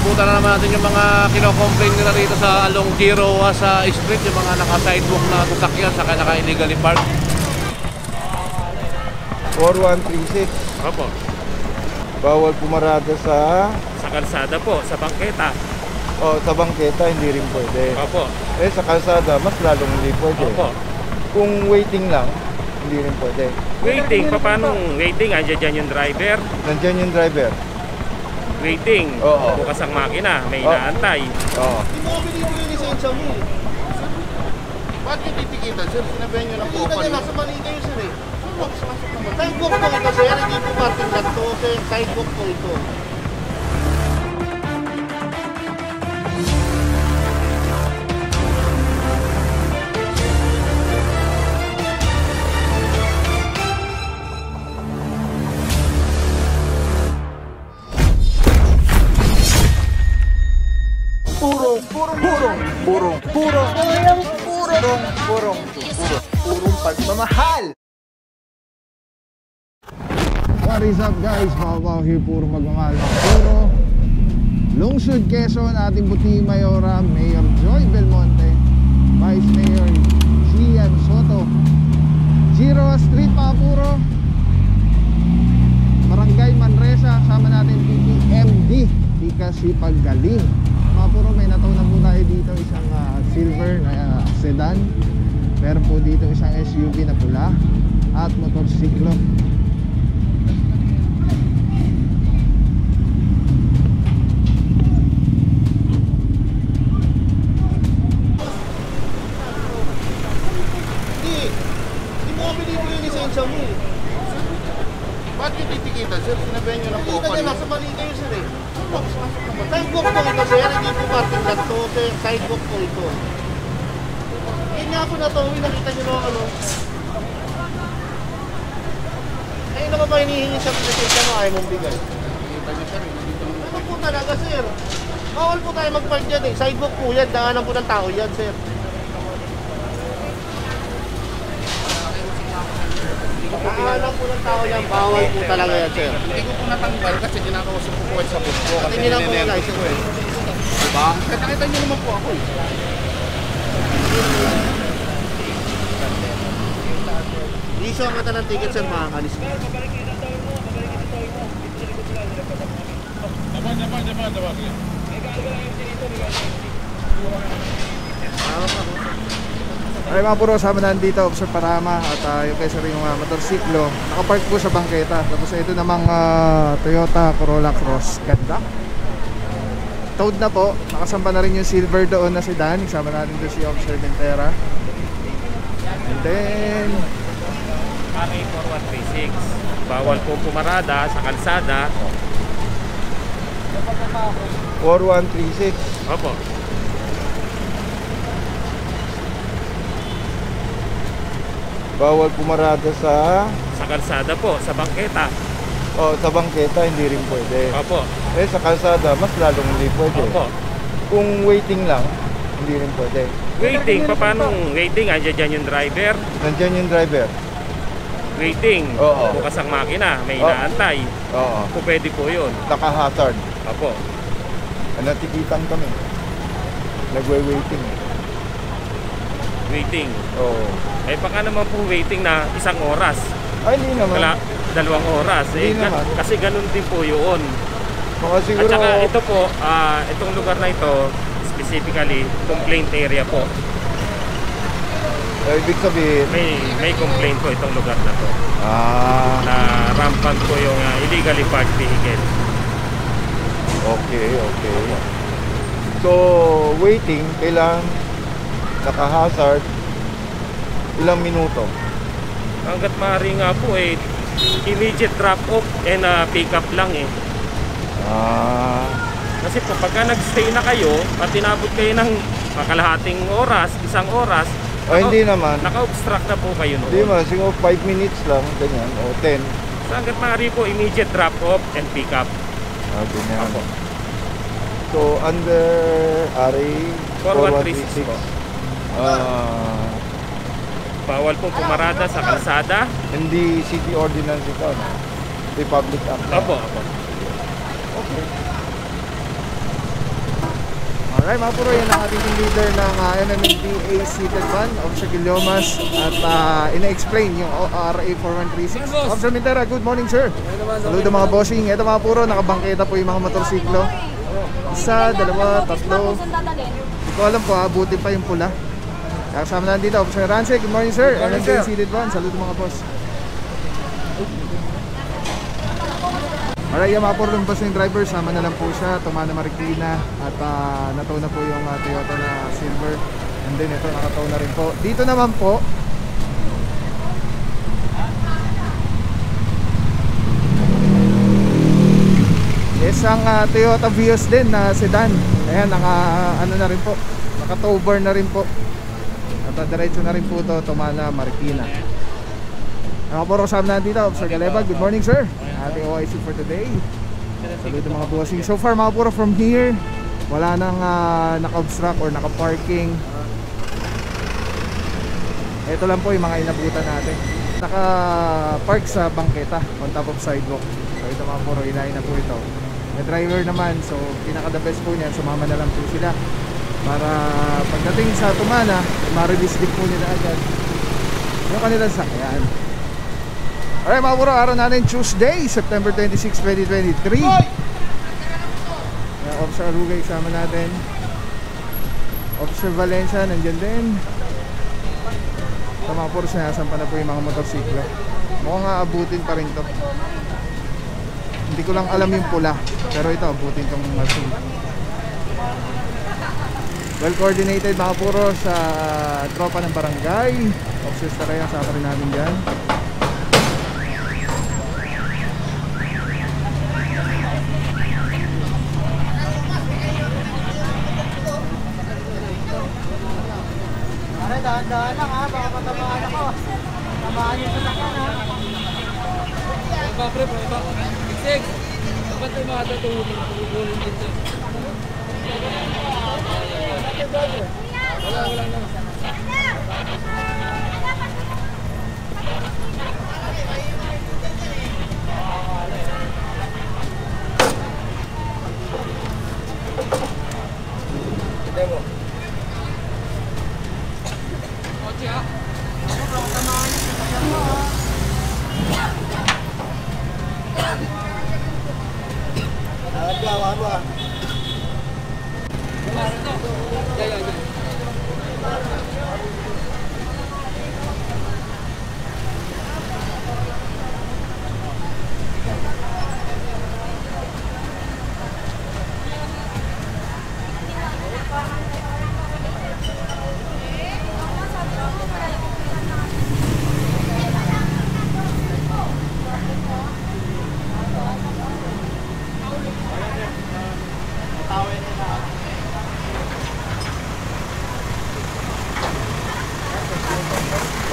Abutan na naman natin yung mga kino-complain nila rito sa along Giroa sa street, yung mga naka-sidewalk na sasakyan saka naka-illegally park. 4136. Opo. Bawal pumarada sa Kalsada po, sa bangketa. sa bangketa hindi rin pwede. Opo. Sa kalsada mas lalong hindi pwede. Opo. Kung waiting lang, hindi rin pwede. Waiting, paano waiting? Andiyan dyan yung driver. Nandiyan yung driver. Waiting, Oo. bukas ang makina, may inaantay. Oo. Hindi mo binibigay yung lisensya mo eh. Bakit yung titikitan, sir? Sinabihan nyo ng Nakita nyo, nasa mali kayo sir eh. Sidewalk po ito sir, hindi po parking lot to. Sidewalk po ito. Purong pagmamahal. What is up guys? Wow, here puro magmamahal ng puro. Lungsod Quezon, ating puti Mayora, Mayor Joy Belmonte, Vice Mayor Gian Soto, Giroa Street mga puro, Barangay Manresa, sama natin PPMD, Ika Sipag Galing. Mga puro, may nataw na po tayo dito, isang silver na sedan. Meron po dito isang SUV na pula at motorsiklo. Hindi mo binibigay yung lisensya mo eh. Bakit yung titikitan, sir? Sinabihan nyo ng Nakita nyo, nasa mali kayo sir eh. Sidewalk po ito sir, hindi po parking lot to. Sidewalk po ito. Yan nga ako na to, nakita nyo na ano. Ayun naman ba hinihingi sa lisensya mo, ayaw mong bigay. Ano po talaga sir? Bawal po tayo mag-park dyan eh. Sidewalk po yan, daanan po ng tao yan sir. Daanan po ng tao yan, bawal po talaga yan sir. Hindi ko po natanggal kasi ginakausap ko po sa bus ko. Hindi lang po yung license ko eh. Diba? Nakita nyo naman po ako eh. Issue ang mata ng ticket sir, makakalis ko. Ay mga puro, sama na dito, Officer Parama at yung kaysa rin yung motorsiklo. Nakapark po sa bangketa. Tapos ito namang Toyota Corolla Cross. Ganda. Towed na po. Nakasamba na rin yung silver doon na sedan. Isama natin doon si Officer Ventera. And then RA 4136. Bawal po pumarada sa kalsada. 4136. Opo. Bawal pumarada sa Kalsada po, sa bangketa. sa bangketa hindi rin pwede. Opo. Sa kalsada mas lalong hindi pwede. Opo. Kung waiting lang, hindi rin pwede. Waiting, paano waiting? Andiyan dyan yung driver. Nandiyan yung driver. Waiting, Oo. bukas ang makina, may inaantay. Oo. Kung pwede po yun. Naka-hazard. Opo. Natikitan kami. Nagwe-waiting. Waiting. Oo. Eh baka naman po waiting na 1 oras. Ay, hindi naman. 2 oras. Hindi naman. Kasi ganun din po yun. Mga siguro. At saka ito po, itong lugar na ito, specifically, complaint area po. Ibig sabihin. May complaint po itong lugar na to. Na rampant po yung illegally parked vehicle. Okay. So, waiting, kailangan naka-hazard ilang minuto? Hanggat maaari nga po immediate drop off and pick up lang Kasi po pagka nagstay na kayo at tinabot kayo ng kalahating oras, 1 oras, hindi naman. Naka-obstruct na po kayo noon. Hindi man, siguro 5 minutes lang, ganyan, o 10. So hanggat maaari po immediate drop off and pick up. Ganyan. So, under RA 4136 po. Bawal po pumarada sa kalsada. Hindi city ordinance ito, no? Republic Act. Opo. Okay. Alright mga puro, yan ang ating team leader ng MMDA Seated Van, Officer Guillomas, at ina-explain yung RA 4136. Officer Mintera, good morning sir. Saludo mga bossing. Ito mga puro, nakabangketa po yung mga motorsiklo. Isa, dalawa, tatlo. Hindi ko alam po, abutin pa yung pula. Kasama na dito, Officer Rance, good morning sir. MMDA Seated Van, saludo mga boss. Alright, yung mga puro bus ng driver, sama na lang po siya, Tumana Marikina, at natow na po yung Toyota na Silver, and then ito nakatow na rin po. Dito naman po isang Toyota Vios din na sedan. Ayan, ano na rin po, naka-tow bar na rin po, at diretso na rin po to, Tumana Marikina. Mga puro, kasama na dito, Officer Galeba, good morning sir. Ating OIC for today. Saludo mga bossing. So far mga puro, from here wala nang naka-obstruct or naka-parking. Ito lang po yung mga inabutan natin. Naka-park sa bangketa on top of sidewalk. So ito mga puro, inahin na po ito. May driver naman, so pinaka-the best po niyan, sumama na lang po sila para pagdating sa Tumana, ma-release din po nila agad yung kanilang sakyan. Alright mga puro, araw natin Tuesday, September 26, 2023. Officer Arugay kasama natin. Officer Valencia nandyan din. Ito mga puro, sinasampa na po yung mga motorsiklo. Mukhang abutin pa rin to. Hindi ko lang alam yung pula, pero ito abutin tong machine. Well coordinated mga puro sa tropa ng barangay. Officers talaga kasama rin natin dyan. Dahan-dahan lang ha, baka matamaan ako. Tamaan yung sasakyan ha. Pre, ba? Isig! Dapat yung mga tutulong dito. Wala na. Demo.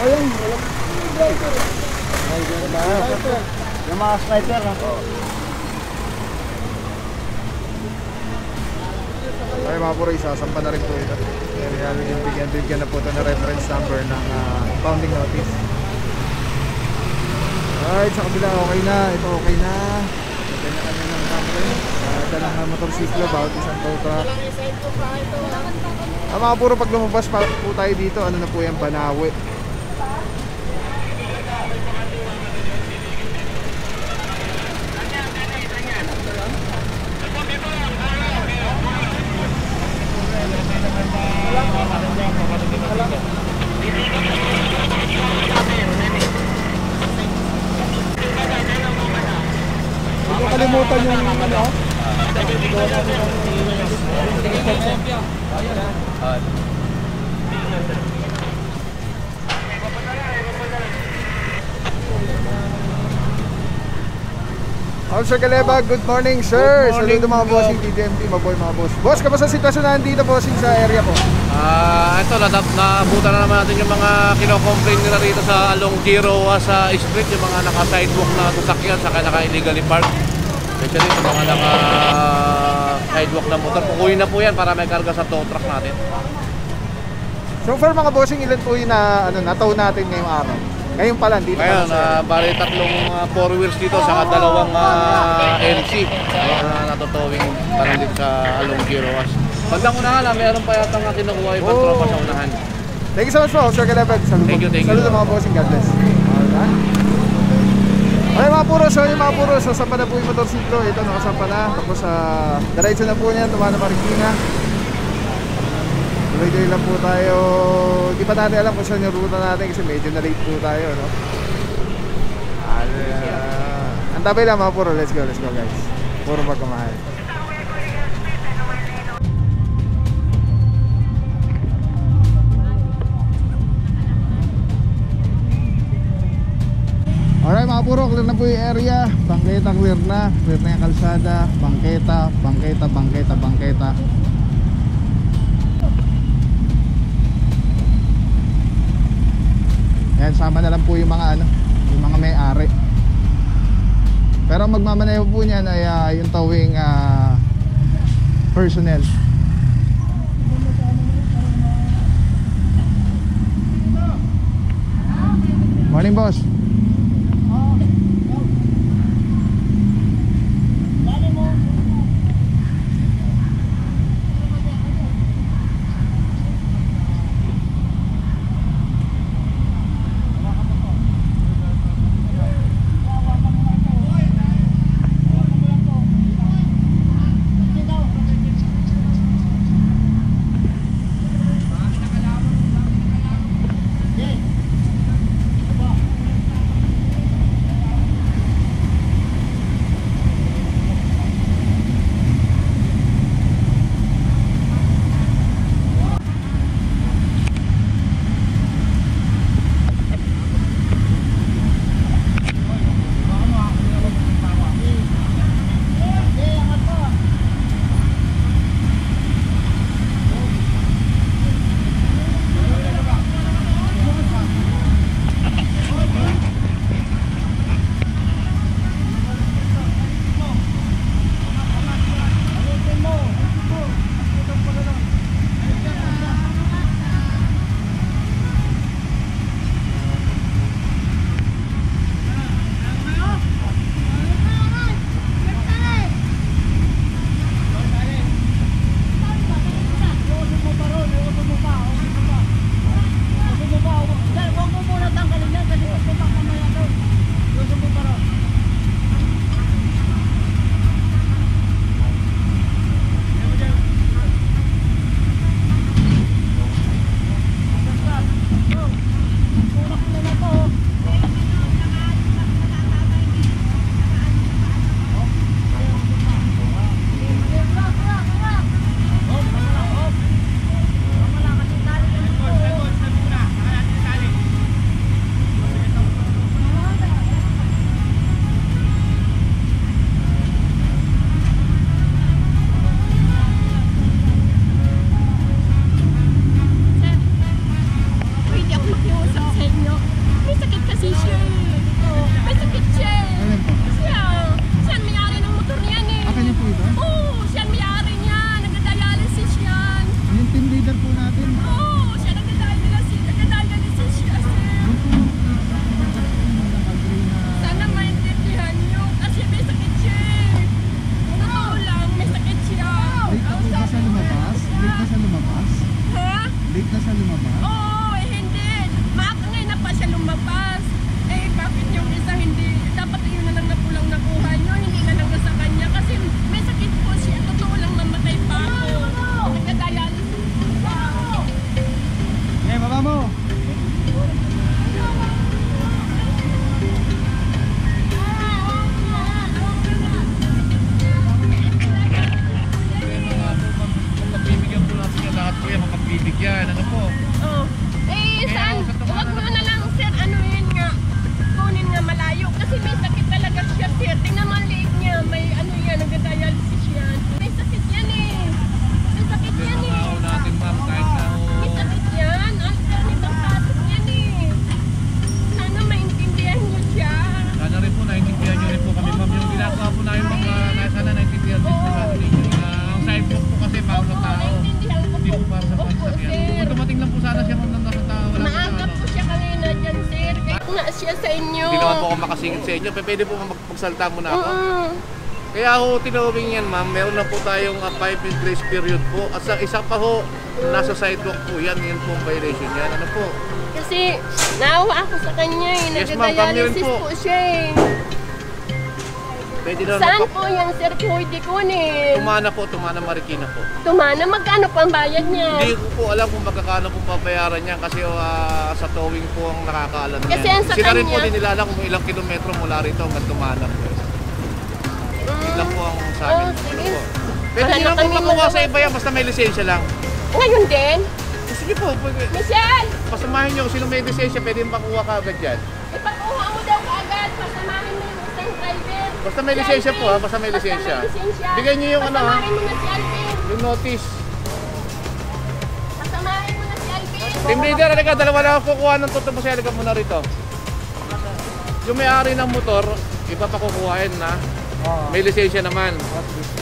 Ayun, Yung mga sniper na. ay mga puro, isasampa na rin po ito. Bigyan na po ito na reference number ng pounding notice. Alright, sa kabila okay na. Ito okay na. Lagay na kami ng camera. Dalang motorsiklo, bawat isang tow truck. Mga puro, pag lumabas pa po tayo dito, ano na po yan, Banawe. Huwag kalimutan yung ano. Officer Galeba, good morning sir. Saludo mga bossing TDMT, maboy mga boss. Boss, kamusta sitwasyon na dito bossing sa area po? Ito, nabutan na naman natin yung mga kino-complain nila rito sa along Giro sa street, yung mga naka-sidewalk na sasakyan saka naka-illegally park. Especially yung mga naka-sidewalk na motor. Pukuyin na po yan para may karga sa tow truck natin. So far mga bossing, ilan po yung nataw natin ngayong araw? Ngayon pa lang dito. Ngayon, bali tatlong 4 wheels dito saka dalawang MC na natutowing parang dito sa along Giro. Bandang unahan lang, meron pa yata nga kinukuha ibang Oh. tropa sa unahan. Thank you so much po, Sir Calebet. Saludo. Thank you. Saludo mga bossing, God bless. Alright. Okay mga puro, so yung mga puro, sasampa na po yung motorsiklo. Ito, nakasampa na. Tapos diretso na po niya, tumana Marikina. Tuloy-tuloy lang po tayo. Hindi pa natin alam kung saan yung ruta natin kasi medyo na-late po tayo, no? Ang tabay lang mga puro, let's go guys. Puro magkamahal. Alright mga puro, clear na po yung area. Bangketa clear na yung kalsada. Bangketa. Ayan, sama na lang po yung mga yung mga may-ari. Pero ang magmamaneho po niyan ay yung towing personnel. Morning boss. nga siya sa inyo. Hindi naman po ako makasingit sa inyo. Pwede po magsalta muna ako. Kaya ho tinawagin yan ma'am, meron na po tayong 5 minute grace period po. At sa isa pa ho, nasa sidewalk po yan po ang violation yan. Ano po? Kasi naawa ako sa kanya eh. Yes, ma'am, kami rin Nagda-dialysis po. po siya eh. Pwede na Saan po yan, sir? Pwede kunin. Tumana Marikina po. Tumana, magkano pa ang bayad niya? Hindi ko po alam kung magkakano po babayaran niya kasi sa towing po ang nakakaalam niya. Kasi ang sa Sila rin po kanya- din nila alam kung ilang kilometro mula rito hanggang Tumana po. Yun lang po ang sa amin. Oh, Ano sige. po? Pwede Wala nyo na lang po kami makuha sa magawa. iba yan basta may lisensya lang. Ngayon din? Sige po, Michelle! pasamahin nyo kung sino may lisensya, pwede makuha ka agad yan. Ipakuha mo daw kaagad. Pasamahin mo yung isang driver. Basta may lisensya po ha, basta may lisensya. Bigyan nyo yung ano ha, Pasamahin mo na si Alvin. yung notice. Pasamahin mo na si Alvin. Team leader, halika, dalawa lang ako kukuha ng tuto mo siya, halika muna rito. Yung may-ari ng motor, iba pa kukuhain na. May lisensya naman.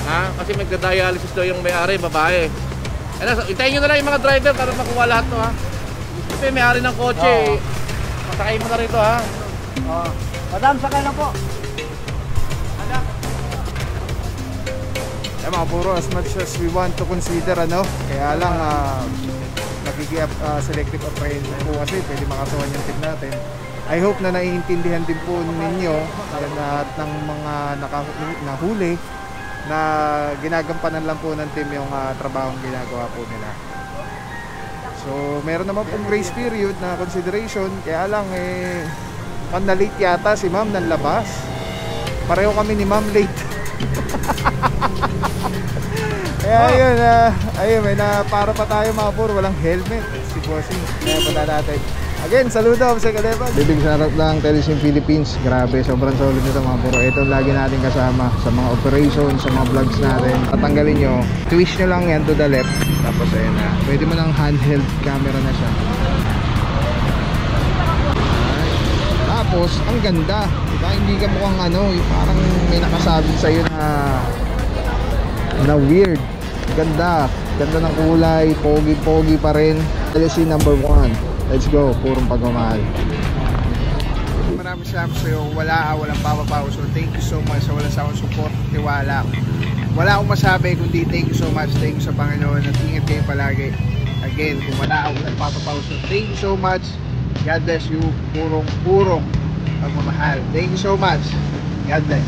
Ha? Kasi magda-dialysis daw yung may-ari, babae. Ano, hintayin nyo na lang yung mga driver para makuha lahat to ha. Kasi may-ari ng kotse, pasakay mo na rito ha. Madam, sakay na po. Eh mga puro, as much as we want to consider ano, kaya lang nagiging selective appraisal po kasi pwede makasuhan yung team natin. I hope na naiintindihan din po ninyo at ng mga nahuli na ginagampanan lang po ng team yung trabahong ginagawa po nila. So meron naman pong grace period na consideration, kaya lang na-late yata si ma'am ng labas. Pareho kami ni ma'am late. Kaya ayun, may para pa tayo mga puro, walang helmet si Bossing. Kaya pala natin. Again, saludo sa Kaleba. Bibig sarap lang Telesim Philippines. Grabe, sobrang solid nito mga puro. Ito lagi natin kasama sa mga operations, sa mga vlogs natin. Tatanggalin nyo, twist nyo lang yan to the left. Tapos ayun na, pwede mo ng handheld camera na siya. Tapos, ang ganda. Diba? Hindi ka mukhang ano, yung parang may nakasabit sa'yo na weird. Ganda. Ganda ng kulay. Pogi pa rin. LSC number 1. Let's go. Purong pagmamahal. Maraming salamat sa'yo. Walang papapaw. So, thank you so much sa walang sawang support. Tiwala. Wala akong masabi kundi thank you so much. Thank you sa Panginoon. At ingat kayo palagi. Again, kung wala akong nagpapapaw. So, thank you so much. God bless you. Purong pagmamahal. Thank you so much. God bless.